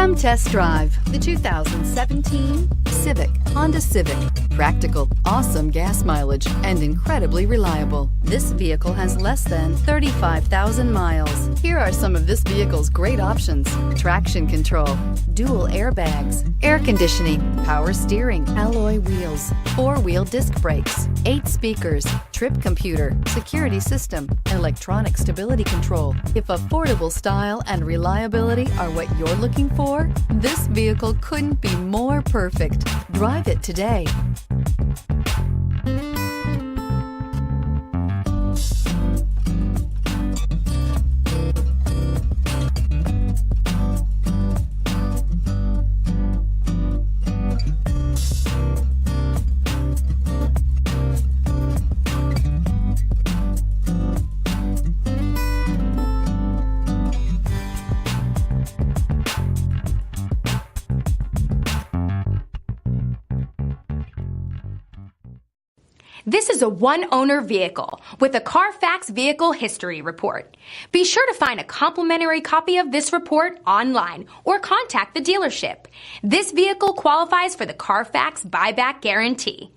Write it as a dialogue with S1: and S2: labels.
S1: Come test drive the 2017 Civic, Honda Civic. Practical, awesome gas mileage, and incredibly reliable. This vehicle has less than 35,000 miles. Here are some of this vehicle's great options: traction control, dual airbags, air conditioning, power steering, alloy wheels, four-wheel disc brakes, 8 speakers, trip computer, security system, electronic stability control. If affordable style and reliability are what you're looking for, this vehicle couldn't be more perfect. Drive it today.
S2: This is a one-owner vehicle with a Carfax Vehicle History Report. Be sure to find a complimentary copy of this report online or contact the dealership. This vehicle qualifies for the Carfax Buyback Guarantee.